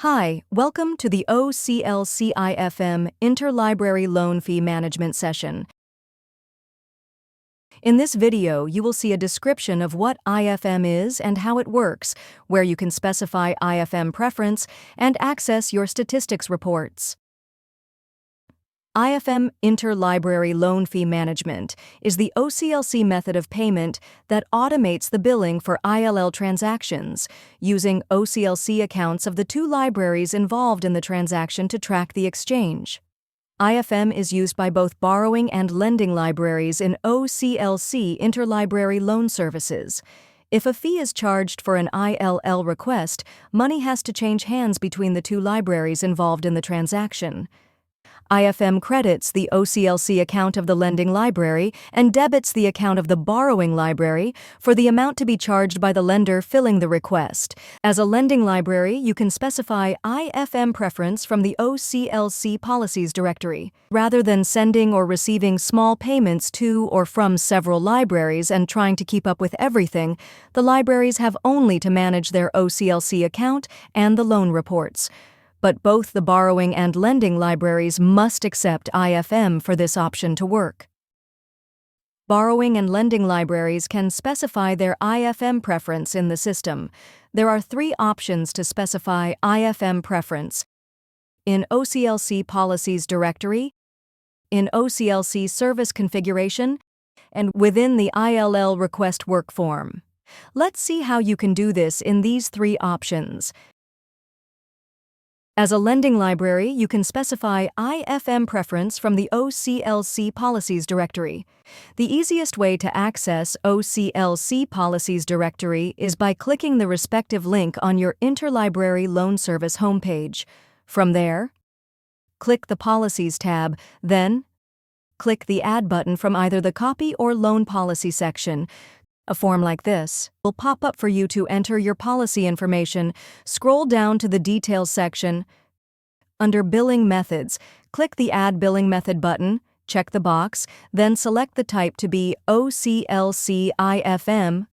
Hi, welcome to the OCLC IFM Interlibrary Loan Fee Management session. In this video, you will see a description of what IFM is and how it works, where you can specify IFM preference and access your statistics reports. IFM Interlibrary Loan Fee Management is the OCLC method of payment that automates the billing for ILL transactions, using OCLC accounts of the two libraries involved in the transaction to track the exchange. IFM is used by both borrowing and lending libraries in OCLC Interlibrary Loan Services. If a fee is charged for an ILL request, money has to change hands between the two libraries involved in the transaction. IFM credits the OCLC account of the lending library and debits the account of the borrowing library for the amount to be charged by the lender filling the request. As a lending library, you can specify IFM preference from the OCLC policies directory. Rather than sending or receiving small payments to or from several libraries and trying to keep up with everything, the libraries have only to manage their OCLC account and the loan reports. But both the borrowing and lending libraries must accept IFM for this option to work. Borrowing and lending libraries can specify their IFM preference in the system. There are three options to specify IFM preference: in OCLC Policies Directory, in OCLC Service Configuration, and within the ILL Request Work Form. Let's see how you can do this in these three options. As a lending library, you can specify IFM preference from the OCLC Policies Directory. The easiest way to access OCLC Policies Directory is by clicking the respective link on your Interlibrary Loan Service homepage. From there, click the Policies tab, then click the Add button from either the Copy or Loan Policy section. A form like this will pop up for you to enter your policy information. Scroll down to the Details section. Under Billing Methods, click the Add Billing Method button, check the box, then select the type to be OCLC IFM,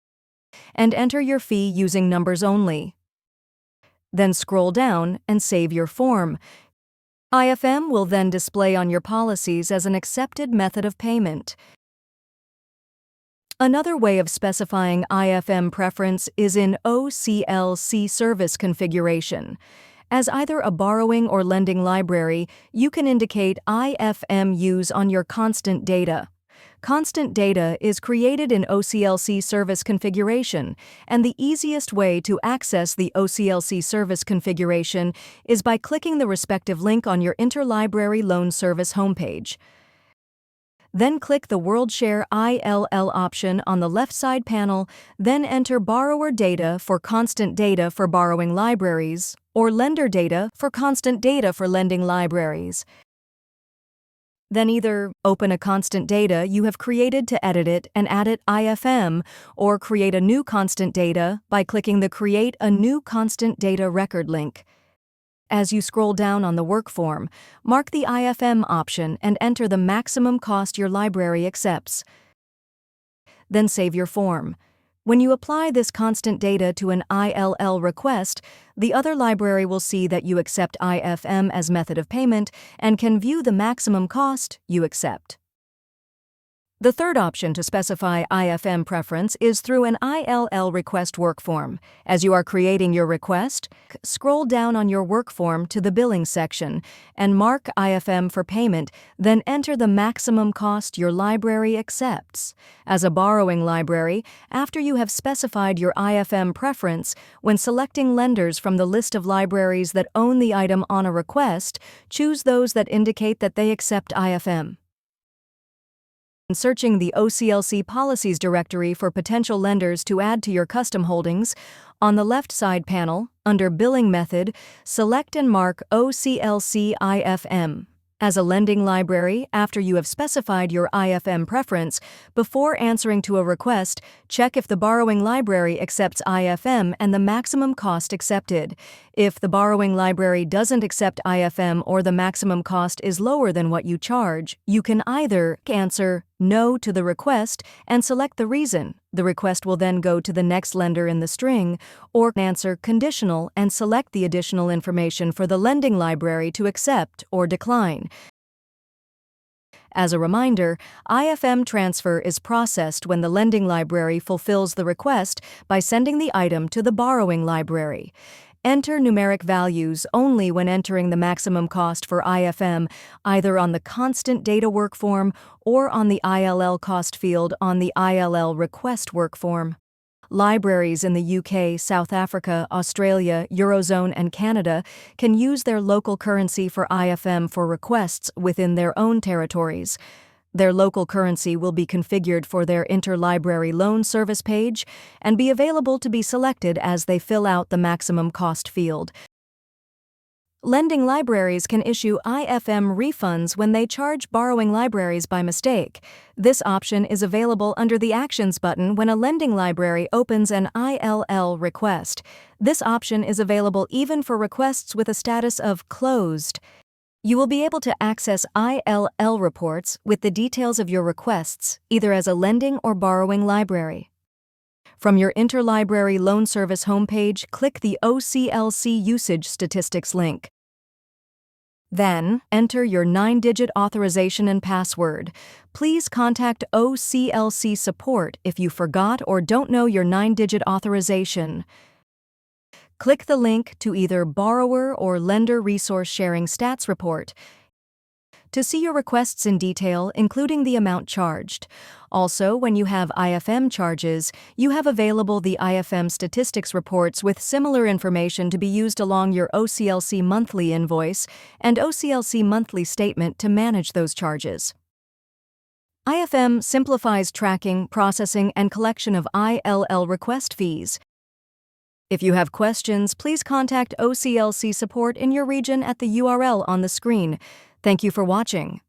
and enter your fee using numbers only. Then scroll down and save your form. IFM will then display on your policies as an accepted method of payment. Another way of specifying IFM preference is in OCLC Service Configuration. As either a borrowing or lending library, you can indicate IFM use on your constant data. Constant data is created in OCLC Service Configuration, and the easiest way to access the OCLC Service Configuration is by clicking the respective link on your Interlibrary Loan Service homepage. Then click the WorldShare ILL option on the left side panel, then enter borrower data for constant data for borrowing libraries, or lender data for constant data for lending libraries. Then either open a constant data you have created to edit it and add it IFM, or create a new constant data by clicking the Create a New Constant Data Record link. As you scroll down on the work form, mark the IFM option and enter the maximum cost your library accepts. Then save your form. When you apply this constant data to an ILL request, the other library will see that you accept IFM as method of payment and can view the maximum cost you accept. The third option to specify IFM preference is through an ILL request work form. As you are creating your request, scroll down on your work form to the Billing section and mark IFM for payment, then enter the maximum cost your library accepts. As a borrowing library, after you have specified your IFM preference, when selecting lenders from the list of libraries that own the item on a request, choose those that indicate that they accept IFM. Searching the OCLC Policies Directory for potential lenders to add to your custom holdings, on the left side panel, under Billing Method, select and mark OCLC IFM. As a lending library, after you have specified your IFM preference, before answering to a request, check if the borrowing library accepts IFM and the maximum cost accepted. If the borrowing library doesn't accept IFM or the maximum cost is lower than what you charge, you can either answer no to the request and select the reason. The request will then go to the next lender in the string, or answer conditional and select the additional information for the lending library to accept or decline. As a reminder, IFM transfer is processed when the lending library fulfills the request by sending the item to the borrowing library. Enter numeric values only when entering the maximum cost for IFM, either on the constant data work form or on the ILL cost field on the ILL request work form. Libraries in the UK, South Africa, Australia, Eurozone, and Canada can use their local currency for IFM for requests within their own territories. Their local currency will be configured for their Interlibrary loan service page and be available to be selected as they fill out the maximum cost field. Lending libraries can issue IFM refunds when they charge borrowing libraries by mistake. This option is available under the Actions button when a lending library opens an ILL request. This option is available even for requests with a status of closed. You will be able to access ILL reports with the details of your requests, either as a lending or borrowing library. From your Interlibrary Loan Service homepage, click the OCLC Usage Statistics link. Then, enter your 9-digit authorization and password. Please contact OCLC support if you forgot or don't know your 9-digit authorization. Click the link to either Borrower or Lender Resource Sharing Stats Report to see your requests in detail, including the amount charged. Also, when you have IFM charges, you have available the IFM statistics reports with similar information to be used along your OCLC monthly invoice and OCLC monthly statement to manage those charges. IFM simplifies tracking, processing, and collection of ILL request fees. If you have questions, please contact OCLC support in your region at the URL on the screen. Thank you for watching.